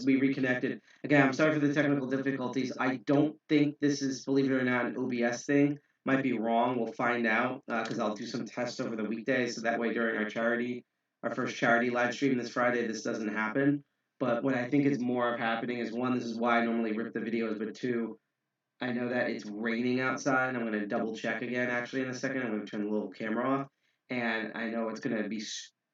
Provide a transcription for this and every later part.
We reconnected. Again, I'm sorry for the technical difficulties. I don't think this is, believe it or not, an OBS thing. Might be wrong. We'll find out because I'll do some tests over the weekdays, so that way during our first charity live stream this Friday, this doesn't happen. But what I think is more of happening is one, this is why I normally rip the videos, but two, I know that it's raining outside, and I'm going to double check again actually in a second. I'm going to turn the little camera off, and I know it's going to be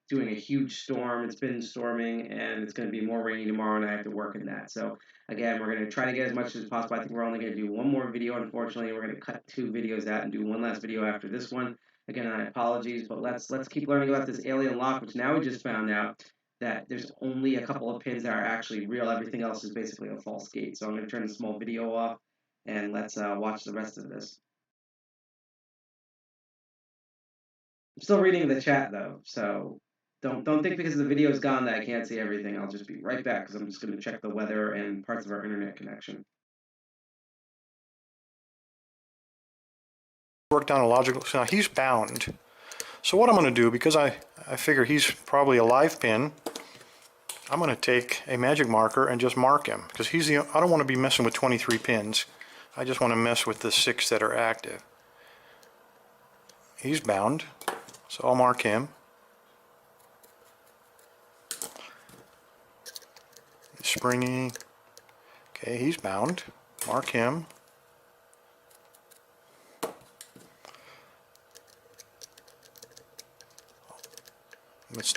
doing a huge storm. It's been storming, and it's going to be more rainy tomorrow, and I have to work in that. So again, we're going to try to get as much as possible. I think we're only going to do one more video. Unfortunately, we're going to cut 2 videos out and do one last video after this one. Again, I apologies, but let's keep learning about this alien lock, which now we just found out that there's only a couple of pins that are actually real. Everything else is basically a false gate. So I'm going to turn the small video off and let's watch the rest of this. I'm still reading the chat though, so don't think because the video is gone that I can't see everything. I'll just be right back because I'm just going to check the weather and parts of our internet connection. Work down a logical. So now he's bound. So what I'm going to do, because I figure he's probably a live pin, I'm going to take a magic marker and just mark him because I don't want to be messing with 23 pins. I just want to mess with the 6 that are active. He's bound, so I'll mark him. Springy. Okay, he's bound. Mark him.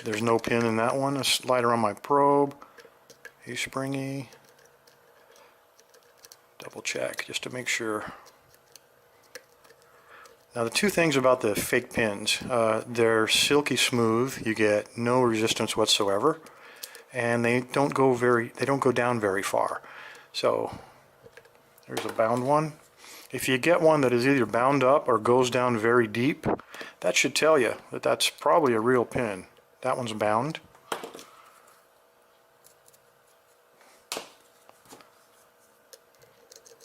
There's no pin in that one. A slider on my probe. He's springy. Double check just to make sure. Now the two things about the fake pins, they're silky smooth. You get no resistance whatsoever, and they don't go down very far. So there's a bound one. If you get one that is either bound up or goes down very deep, that should tell you that that's probably a real pin. That one's bound.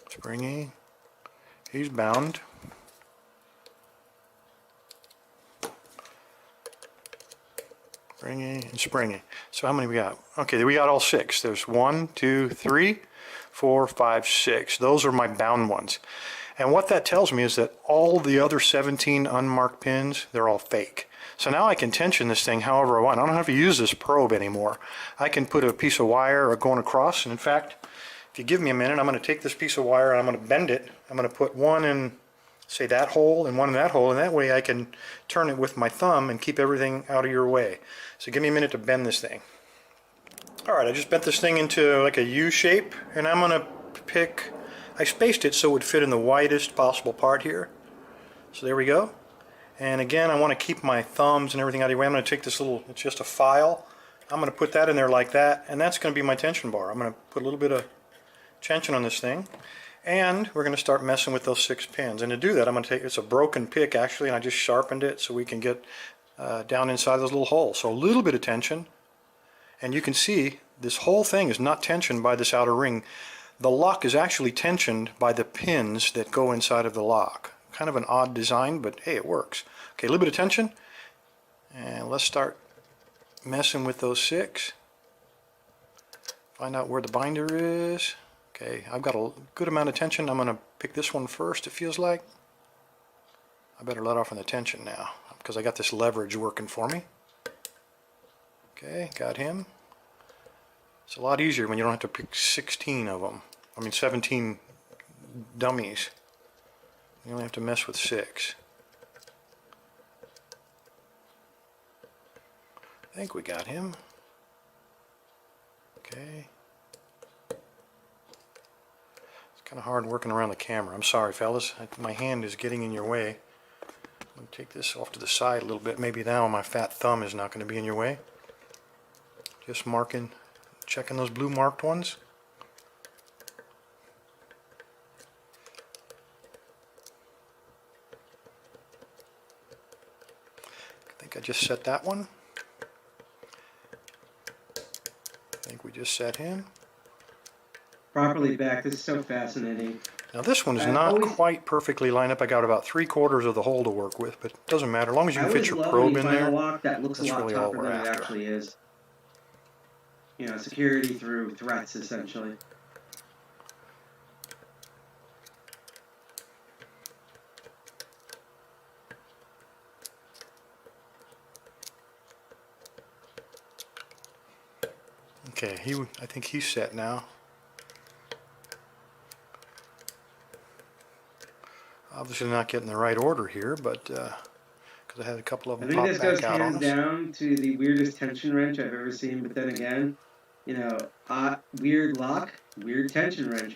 Springy. He's bound. Springy and springy. So how many we got? Okay, we got all 6. There's 1, 2, 3, 4, 5, 6. Those are my bound ones. And what that tells me is that all the other 17 unmarked pins, they're all fake. So now I can tension this thing however I want. I don't have to use this probe anymore. I can put a piece of wire going across, and in fact, if you give me a minute, I'm going to take this piece of wire and I'm going to bend it. I'm going to put one in, say, that hole and one in that hole, and that way I can turn it with my thumb and keep everything out of your way. So give me a minute to bend this thing. Alright, I just bent this thing into like a U shape, and I'm going to pick, I spaced it so it would fit in the widest possible part here. So there we go. And again, I want to keep my thumbs and everything out of the way. I'm going to take this little, it's just a file. I'm going to put that in there like that, and that's going to be my tension bar. I'm going to put a little bit of tension on this thing, and we're going to start messing with those 6 pins. And to do that, I'm going to take, it's a broken pick actually, and I just sharpened it so we can get down inside those little holes. So a little bit of tension, and you can see this whole thing is not tensioned by this outer ring. The lock is actually tensioned by the pins that go inside of the lock. Kind of an odd design, but hey, it works. Okay, a little bit of tension, and let's start messing with those 6. Find out where the binder is. Okay, I've got a good amount of tension. I'm going to pick this one first, it feels like. I better let off on the tension now because I got this leverage working for me. Okay, got him. It's a lot easier when you don't have to pick 16 of them. I mean 17 dummies. You only have to mess with 6. I think we got him. Okay. It's kind of hard working around the camera. I'm sorry, fellas. My hand is getting in your way. I'm going to take this off to the side a little bit. Maybe now my fat thumb is not going to be in your way. Just marking, checking those blue marked ones. I think I just set that one. I think we just set him. Properly back. This is so fascinating. Now this one is not quite perfectly lined up. I got about 3/4 of the hole to work with, but it doesn't matter. As long as you can fit your probe in there, lock that looks that's a lot really all tougher we're than it after. actually is. security through threats, essentially. Okay, I think he's set now. Obviously not getting the right order here, but because I had a couple of I them think pop this back goes out on hands us. down to the weirdest tension wrench I've ever seen. But then again, weird lock, weird tension wrench.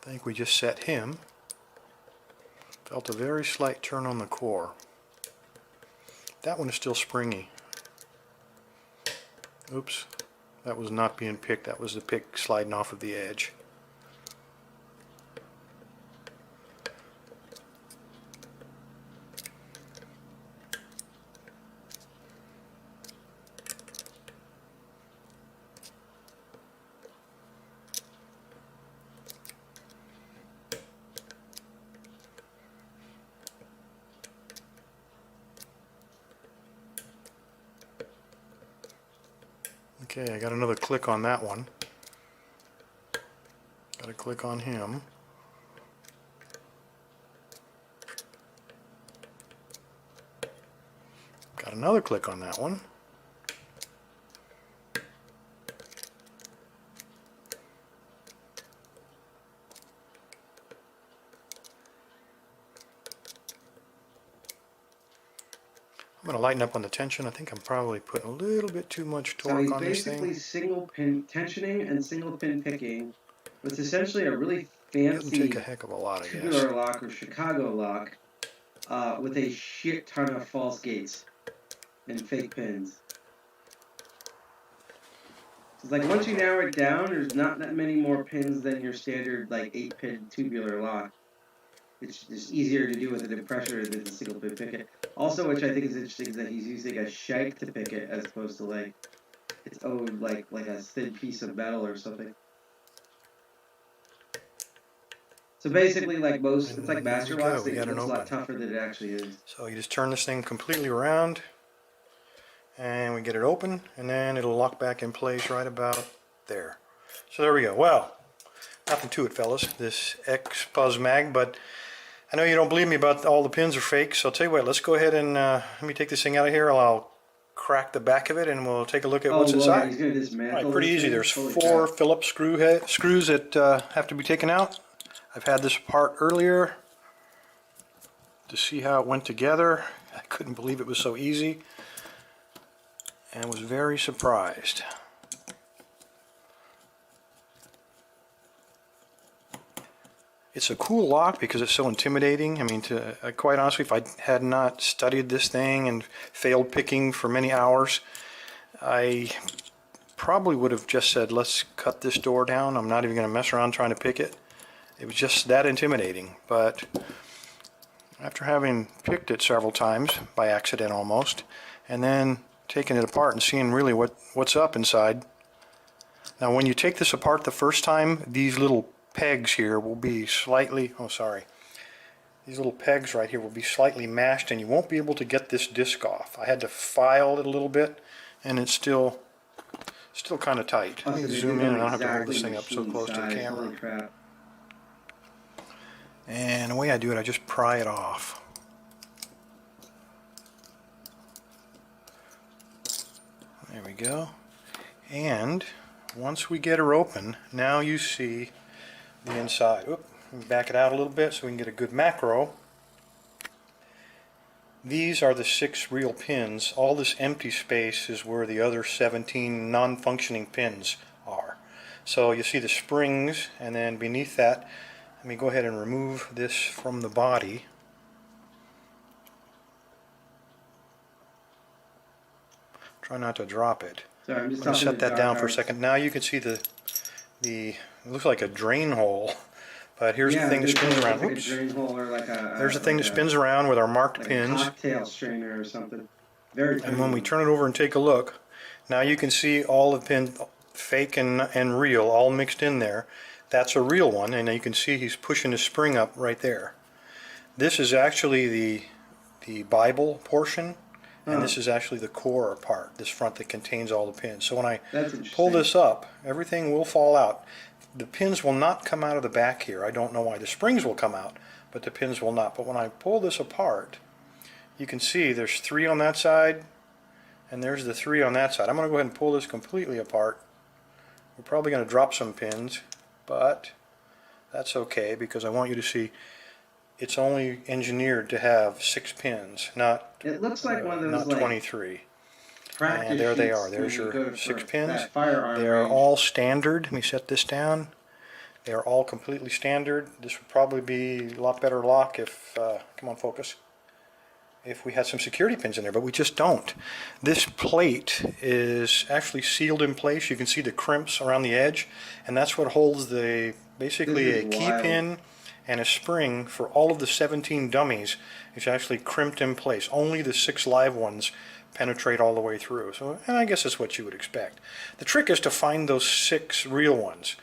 I think we just set him. Felt a very slight turn on the core. That one is still springy. Oops, that was not being picked. That was the pick sliding off of the edge. Okay, I got another click on that one. Got to click on him. Got another click on that one. I'm going to lighten up on the tension. I think I'm probably putting a little bit too much So torque he's on this basically thing. single pin tensioning and single pin picking. It's essentially a really Doesn't take a fancy heck of a lot, I guess. tubular lock or Chicago lock with a shit ton of false gates and fake pins. So it's like once you narrow it down, there's not that many more pins than your standard like 8-pin tubular lock. It's just easier to do with an impression than a single pin picket. Also, which I think is interesting, is that he's using a shank to pick it as opposed to like its own like a thin piece of metal or something. So basically, like most, it's like And there we master go. locks. We It got an looks a lot open. tougher than it actually is. So you just turn this thing completely around and we get it open, and then it'll lock back in place right about there. So there we go. Well, nothing to it, fellas, this X-Puz mag, but I know you don't believe me about all the pins are fake, so I'll tell you what, let's go ahead and let me take this thing out of here. I'll crack the back of it and we'll take a look at Oh what's Lord, inside. he's gonna All right, dismantle pretty this easy. thing. There's Holy 4 crap! Phillips screws that have to be taken out. I've had this apart earlier to see how it went together. I couldn't believe it was so easy and was very surprised. It's a cool lock because it's so intimidating. I mean, quite honestly, if I had not studied this thing and failed picking for many hours, I probably would have just said, let's cut this door down. I'm not even going to mess around trying to pick it. It was just that intimidating. But after having picked it several times, by accident almost, and then taking it apart and seeing really what's up inside. Now when you take this apart the first time, these little pegs here will be slightly, these little pegs right here will be slightly mashed and you won't be able to get this disc off. I had to file it a little bit and it's still kind of tight. Let me zoom in and I don't have to hold this thing up so close to the camera. Holy crap! And the way I do it, I just pry it off. There we go. And once we get her open, now you see the inside. Oop, back it out a little bit so we can get a good macro. These are the 6 real pins. All this empty space is where the other 17 non-functioning pins are. So you see the springs, and then beneath that, let me go ahead and remove this from the body. Try not to drop it. Sorry, I'm just I'm going to talking set to that down Dark for a Arts. second. Now you can see it looks like a drain hole, but here's the thing that spins around. Like Whoops. a drain hole or like There's the thing that spins around with our marked like pins. a cocktail strainer or something. Very tiny. And when we turn it over and take a look, now you can see all the pins, fake and real, all mixed in there. That's a real one, and you can see he's pushing the spring up right there. This is actually the Bible portion, and Huh. this is actually the core part, this front that contains all the pins. So when I That's pull interesting. this up, everything will fall out. The pins will not come out of the back here. I don't know why. The springs will come out, but the pins will not. But when I pull this apart, you can see there's 3 on that side, and there's the 3 on that side. I'm going to go ahead and pull this completely apart. We're probably going to drop some pins, but that's okay because I want you to see it's only engineered to have 6 pins, It looks like one of those not like 23. And practice there they are. sheets when There's you your go to 6 for pins. that firearm They are range. all standard. Let me set this down. They are all completely standard. This would probably be a lot better lock if, come on, focus, if we had some security pins in there, but we just don't. This plate is actually sealed in place. You can see the crimps around the edge, and that's what holds This basically is a key wild. pin and a spring for all of the 17 dummies. It's actually crimped in place. Only the 6 live ones penetrate all the way through. So, and I guess that's what you would expect. The trick is to find those 6 real ones.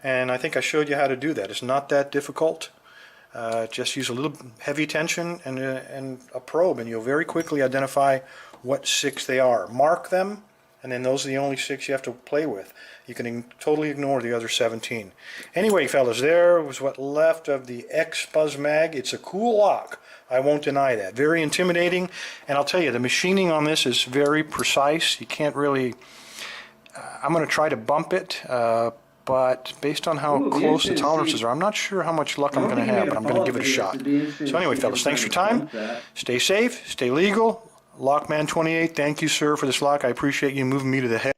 And I think I showed you how to do that. It's not that difficult. Just use a little heavy tension and a probe, and you'll very quickly identify what 6 they are. Mark them, and then those are the only 6 you have to play with. You can totally ignore the other 17. Anyway, fellas, there was what left of the X-Buzz Mag. It's a cool lock. I won't deny that. Very intimidating, and I'll tell you, the machining on this is very precise. You can't really... I'm going to try to bump it, but based on how Ooh, it'd be close the interesting to tolerances see. are, I'm not sure how much luck I I'm don't going to think he have, made but a I'm going to follow-up give it a video, so shot. it'd be interesting So to anyway, see him fellas, thanks trying for to your time. bump that. Stay safe, stay legal. Lockman28, thank you, sir, for this lock. I appreciate you moving me to the head.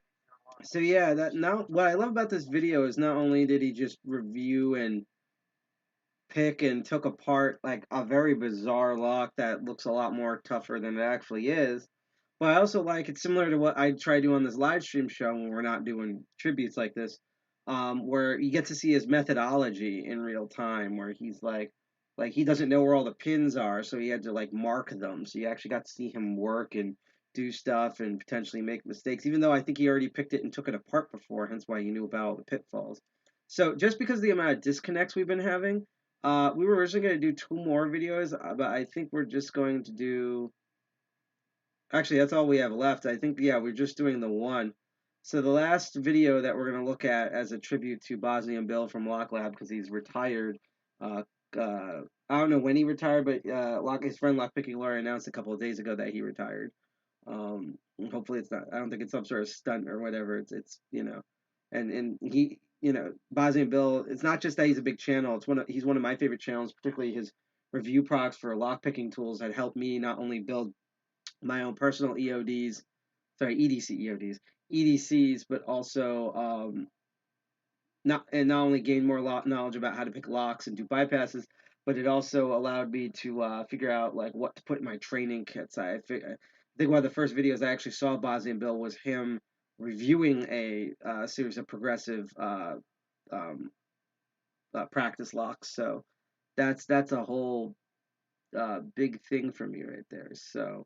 So yeah, that now what I love about this video is not only did he just review and pick and took apart like a very bizarre lock that looks a lot more tougher than it actually is, but I also like it's similar to what I try to do on this live stream show when we're not doing tributes like this, where you get to see his methodology in real time, where he's like he doesn't know where all the pins are, so he had to like mark them. So you actually got to see him work and do stuff and potentially make mistakes, even though I think he already picked it and took it apart before, hence why he knew about all the pitfalls. So just because of the amount of disconnects we've been having, we were originally going to do 2 more videos, but I think we're just going to do. Actually, that's all we have left. I think, yeah, we're just doing the one. So the last video that we're going to look at as a tribute to BosnianBill from Lock Lab because he's retired. Uh, I don't know when he retired, but his friend Lock Picking Lawyer announced a couple of days ago that he retired. Hopefully it's not. I don't think it's some sort of stunt or whatever. It's and he Bosnian Bill. It's not just that he's a big channel. He's one of my favorite channels, particularly his review products for lockpicking tools that help me not only build my own personal EODs, sorry EDC EODs, EDCs, but also not only gain more knowledge about how to pick locks and do bypasses, but it also allowed me to figure out like what to put in my training kits. I think one of the first videos I actually saw Bosnian Bill was him reviewing a series of progressive um, practice locks. So that's a whole big thing for me right there. So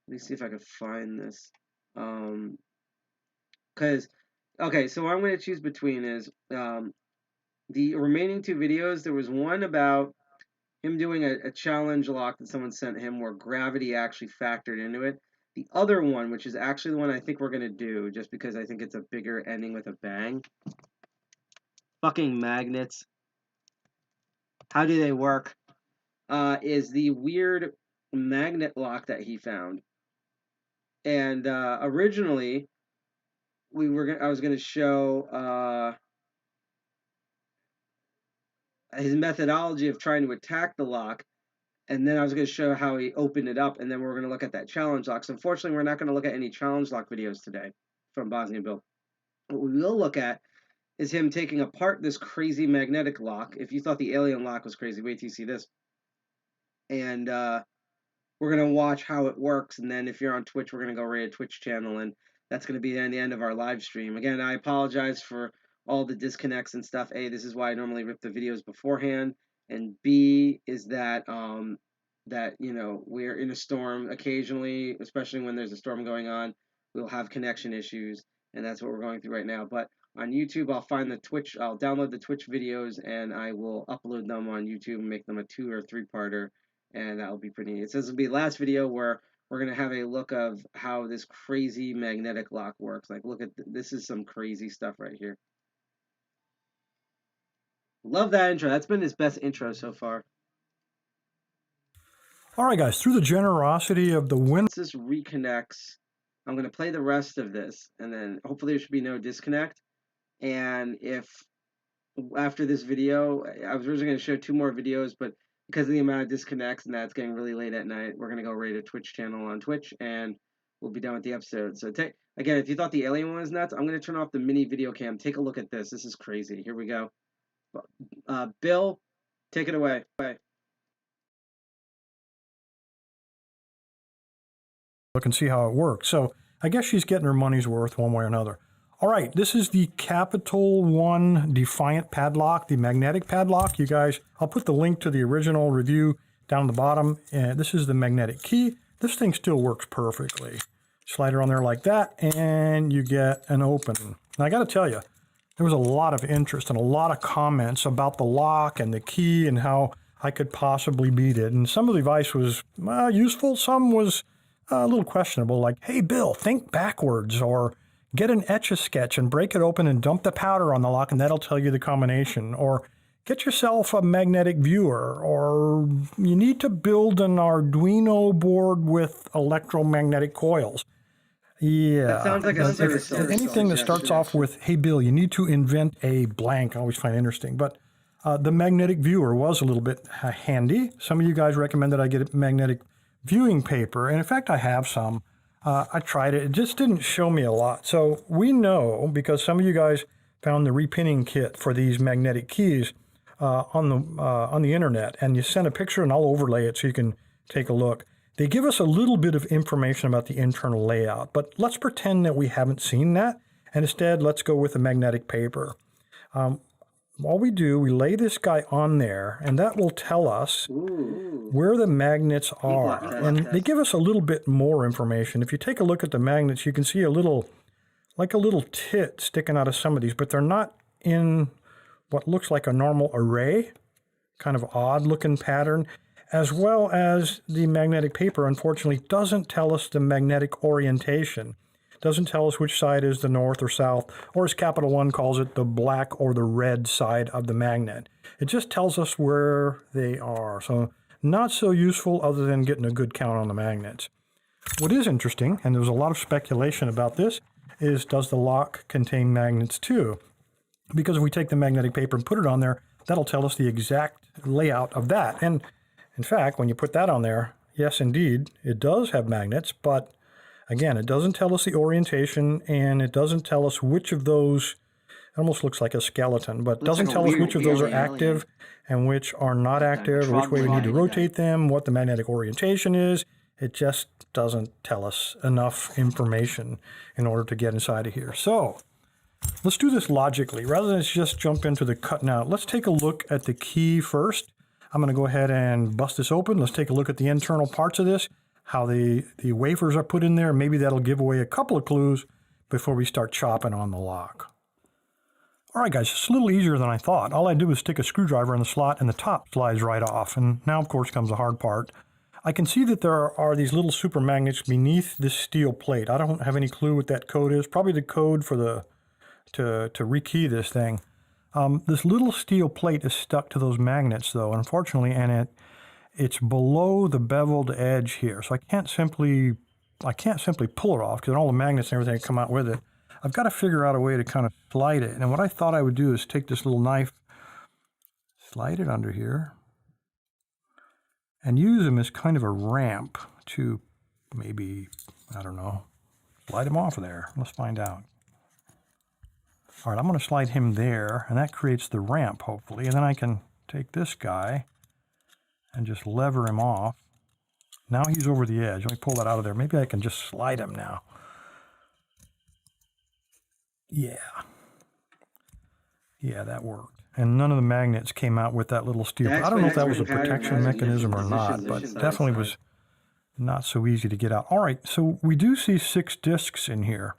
let me see if I can find this. Because okay, so what I'm going to choose between is the remaining 2 videos. There was one about him doing a challenge lock that someone sent him where gravity actually factored into it. The other one, which is actually the one I think we're going to do, just because I think it's a bigger ending with a bang. Fucking magnets. How do they work? Is the weird magnet lock that he found. And originally, I was going to show his methodology of trying to attack the lock, and then I was going to show how he opened it up, and then we're going to look at that challenge lock. So unfortunately, we're not going to look at any challenge lock videos today from Bosnian Bill. What we will look at is him taking apart this crazy magnetic lock. If you thought the alien lock was crazy, wait till you see this. And we're going to watch how it works, and then if you're on Twitch, we're going to go raid a Twitch channel, and that's going to be the end of our live stream. Again, I apologize for all the disconnects and stuff. A, this is why I normally rip the videos beforehand, and B is that we're in a storm occasionally, especially when there's a storm going on. We'll have connection issues, and that's what we're going through right now. But on YouTube, I'll download the Twitch videos, and I will upload them on YouTube and make them a 2 or 3-parter, and that'll be pretty neat. It says it'll be the last video where we're going to have a look of how this crazy magnetic lock works. Like, look at this is some crazy stuff right here. Love that intro. That's been his best intro so far. All right, guys, through the generosity of the wind. This reconnects. I'm going to play the rest of this, and then hopefully there should be no disconnect. And if after this video, I was originally going to show 2 more videos, but because of the amount of disconnects and that's getting really late at night, we're going to go rate a Twitch channel on Twitch, and we'll be done with the episode. So again, if you thought the alien one was nuts, I'm going to turn off the mini video cam. Take a look at this. This is crazy. Here we go. Bill, take it away. Look and see how it works. So I guess she's getting her money's worth one way or another. All right, this is the Capital One Defiant padlock, the magnetic padlock. You guys, I'll put the link to the original review down the bottom. And this is the magnetic key. This thing still works perfectly. Slide it on there like that, and you get an open. Now, I got to tell you, there was a lot of interest and a lot of comments about the lock and the key and how I could possibly beat it. And some of the advice was useful. Some was a little questionable, like, hey, Bill, think backwards, or get an Etch-a-Sketch and break it open and dump the powder on the lock, and that'll tell you the combination. Or get yourself a magnetic viewer, or you need to build an Arduino board with electromagnetic coils. Yeah. That sounds like a service. Anything that starts off with, hey, Bill, you need to invent a blank, I always find interesting. But the magnetic viewer was a little bit handy. Some of you guys recommended I get a magnetic viewing paper, and in fact, I have some. I tried it. It just didn't show me a lot. So we know, because some of you guys found the repinning kit for these magnetic keys on the internet, and you sent a picture, and I'll overlay it so you can take a look. They give us a little bit of information about the internal layout, but let's pretend that we haven't seen that, and instead let's go with the magnetic paper. All we do, we lay this guy on there, and that will tell us where the magnets are. And they give us a little bit more information. If you take a look at the magnets, you can see a little tit sticking out of some of these, but they're not in what looks like a normal array, kind of odd looking pattern, as well as the magnetic paper, unfortunately, doesn't tell us the magnetic orientation. Doesn't tell us which side is the north or south, or as Capital One calls it, the black or the red side of the magnet. It just tells us where they are. So not so useful other than getting a good count on the magnets. What is interesting, and there was a lot of speculation about this, is does the lock contain magnets too? Because if we take the magnetic paper and put it on there, that'll tell us the exact layout of that. And in fact, when you put that on there, yes, indeed, it does have magnets, but again, it doesn't tell us the orientation, and it doesn't tell us which of those, it almost looks like a skeleton, but doesn't tell us which of those are active and which are not active, which way we need to rotate them, what the magnetic orientation is. It just doesn't tell us enough information in order to get inside of here. So let's do this logically. Rather than just jump into the cutting out, let's take a look at the key first. I'm going to go ahead and bust this open. Let's take a look at the internal parts of this, how the wafers are put in there. Maybe that'll give away a couple of clues before we start chopping on the lock. All right, guys, it's a little easier than I thought. All I do is stick a screwdriver in the slot, and the top slides right off. And now, of course, comes the hard part. I can see that there are these little super magnets beneath this steel plate. I don't have any clue what that code is. Probably the code for to rekey this thing. This little steel plate is stuck to those magnets, though, unfortunately, and it's below the beveled edge here. So I can't simply pull it off because all the magnets and everything come out with it. I've got to figure out a way to kind of slide it. And what I thought I would do is take this little knife, slide it under here, and use them as kind of a ramp to maybe, I don't know, slide him off of there. Let's find out. All right, I'm going to slide him there, and that creates the ramp, hopefully. And then I can take this guy and just lever him off. Now he's over the edge. Let me pull that out of there. Maybe I can just slide him now. Yeah, that worked. And none of the magnets came out with that little steel. I don't know if that was a protection mechanism or not, but definitely was not so easy to get out. All right, so we do see 6 discs in here,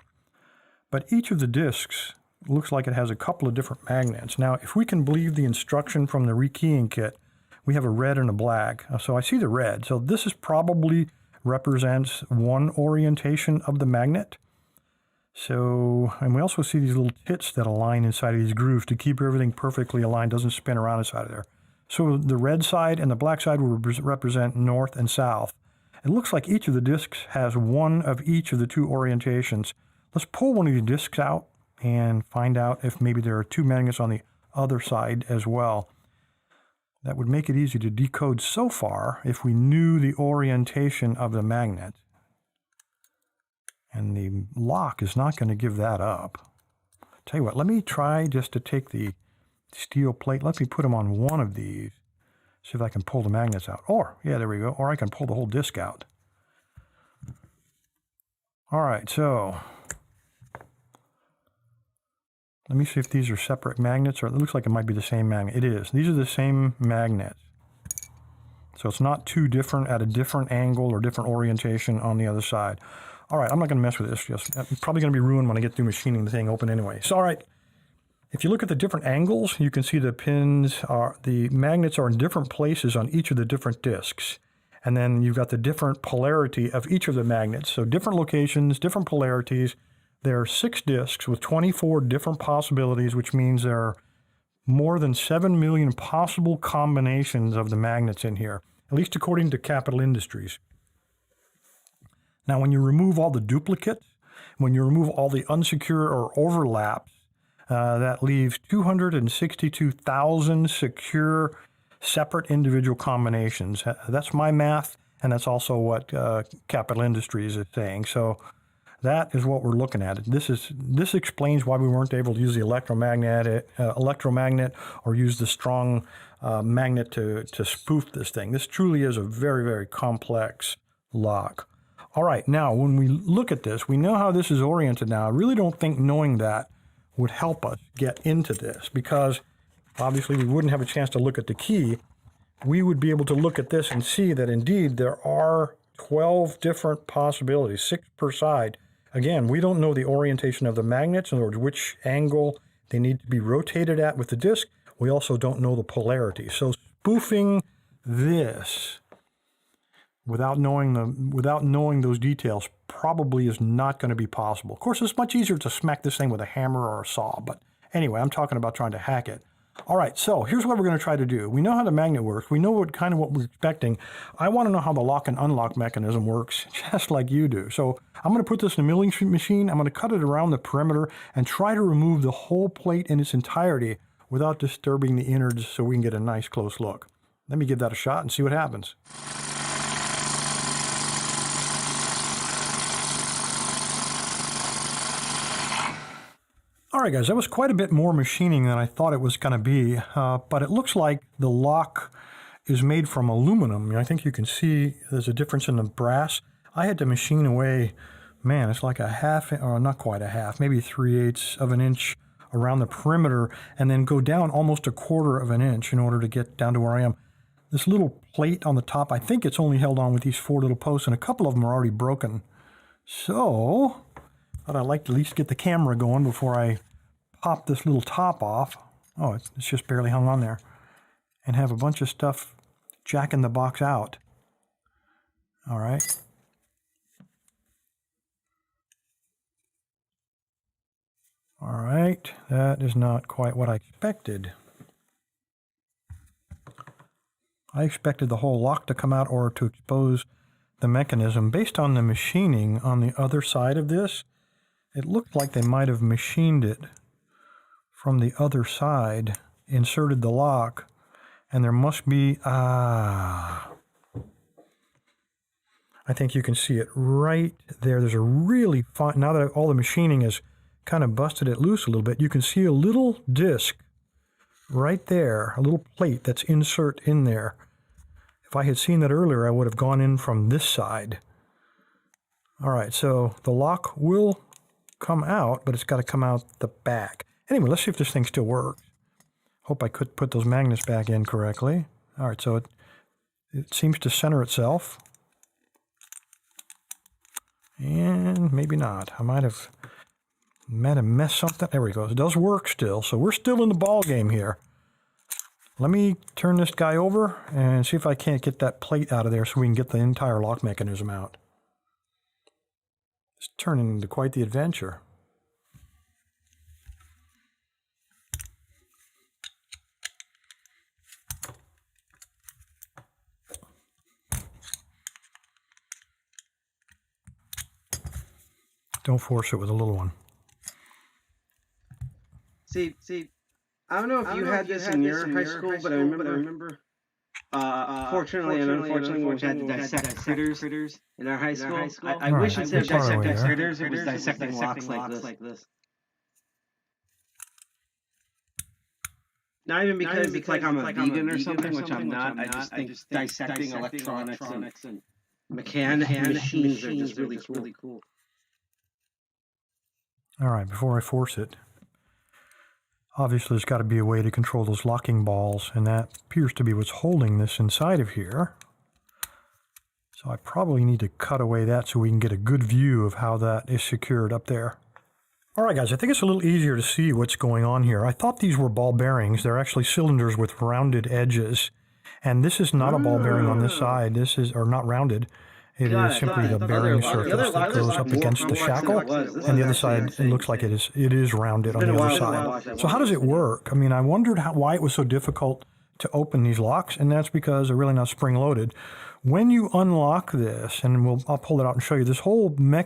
but each of the discs looks like it has a couple of different magnets. Now, if we can believe the instruction from the rekeying kit, we have a red and a black. So I see the red. So this is probably represents one orientation of the magnet. So, and we also see these little tits that align inside of these grooves to keep everything perfectly aligned, doesn't spin around inside of there. So the red side and the black side will represent north and south. It looks like each of the discs has one of each of the two orientations. Let's pull one of these discs out and find out if maybe there are two magnets on the other side as well. That would make it easy to decode so far if we knew the orientation of the magnet. And the lock is not going to give that up. Tell you what, let me try just to take the steel plate. Let me put them on one of these. See if I can pull the magnets out. Or, yeah, there we go. Or I can pull the whole disc out. All right, so let me see if these are separate magnets, or it looks like it might be the same magnet. It is. These are the same magnets. So it's not two different at a different angle or different orientation on the other side. All right, I'm not going to mess with this. I'm probably going to be ruined when I get through machining the thing open anyway. So, all right, if you look at the different angles, you can see the the magnets are in different places on each of the different discs. And then you've got the different polarity of each of the magnets. So different locations, different polarities. There are 6 discs with 24 different possibilities, which means there are more than 7 million possible combinations of the magnets in here, at least according to Capital Industries. Now, when you remove all the duplicates, when you remove all the unsecure or overlaps, that leaves 262,000 secure, separate individual combinations. That's my math, and that's also what Capital Industries is saying. So that is what we're looking at. This explains why we weren't able to use the electromagnet or use the strong magnet to spoof this thing. This truly is a very, very complex lock. All right, now when we look at this, we know how this is oriented now. I really don't think knowing that would help us get into this, because obviously we wouldn't have a chance to look at the key. We would be able to look at this and see that indeed there are 12 different possibilities, 6 per side. Again, we don't know the orientation of the magnets, in other words, which angle they need to be rotated at with the disc. We also don't know the polarity. So spoofing this without knowing those details probably is not going to be possible. Of course, it's much easier to smack this thing with a hammer or a saw, but anyway, I'm talking about trying to hack it. All right, so here's what we're going to try to do. We know how the magnet works. We know what we're expecting. I want to know how the lock and unlock mechanism works, just like you do. So I'm going to put this in a milling machine. I'm going to cut it around the perimeter and try to remove the whole plate in its entirety without disturbing the innards so we can get a nice close look. Let me give that a shot and see what happens. All right, guys, that was quite a bit more machining than I thought it was going to be, but it looks like the lock is made from aluminum. I think you can see there's a difference in the brass. I had to machine away, man, it's like a half, or not quite a half, maybe 3/8 of an inch around the perimeter, and then go down almost 1/4 of an inch in order to get down to where I am. This little plate on the top, I think it's only held on with these 4 little posts, and a couple of them are already broken. So but I'd like to at least get the camera going before I pop this little top off. Oh, it's just barely hung on there. And have a bunch of stuff jacking the box out. All right. All right, that is not quite what I expected. I expected the whole lock to come out or to expose the mechanism. Based on the machining on the other side of this, it looked like they might have machined it from the other side, inserted the lock, and there must be, I think you can see it right there. There's a really fine, now that all the machining has kind of busted it loose a little bit, you can see a little disc right there, a little plate that's insert in there. If I had seen that earlier, I would have gone in from this side. All right, so the lock will come out, but it's got to come out the back. Anyway, let's see if this thing still works. Hope I could put those magnets back in correctly. All right, so it seems to center itself. And maybe not. I might have messed something. There we go. It does work still, so we're still in the ball game here. Let me turn this guy over and see if I can't get that plate out of there so we can get the entire lock mechanism out. It's turning into quite the adventure. Don't force it with a little one. See, I don't know if you had this in your high school, but I remember. Fortunately and unfortunately, we had to dissect critters in our high school. I Right, wish instead of it's part of the way dissecting there. critters, it was dissecting locks like this. Not even because it's like I'm a vegan or something, which I'm not. I just think dissecting electronics and machines are just really cool. All right, before I force it, obviously there's got to be a way to control those locking balls, and that appears to be what's holding this inside of here. So I probably need to cut away that so we can get a good view of how that is secured up there. All right, guys, I think it's a little easier to see what's going on here. I thought these were ball bearings. They're actually cylinders with rounded edges. And this is not a ball bearing on this side. This is, or not rounded. It is simply the bearing surface that goes up against the shackle. And the other side, it looks like it is rounded on the other side. So how does it work? I mean, I wondered why it was so difficult to open these locks, and that's because they're really not spring-loaded. When you unlock this, and I'll pull it out and show you, this whole mechanism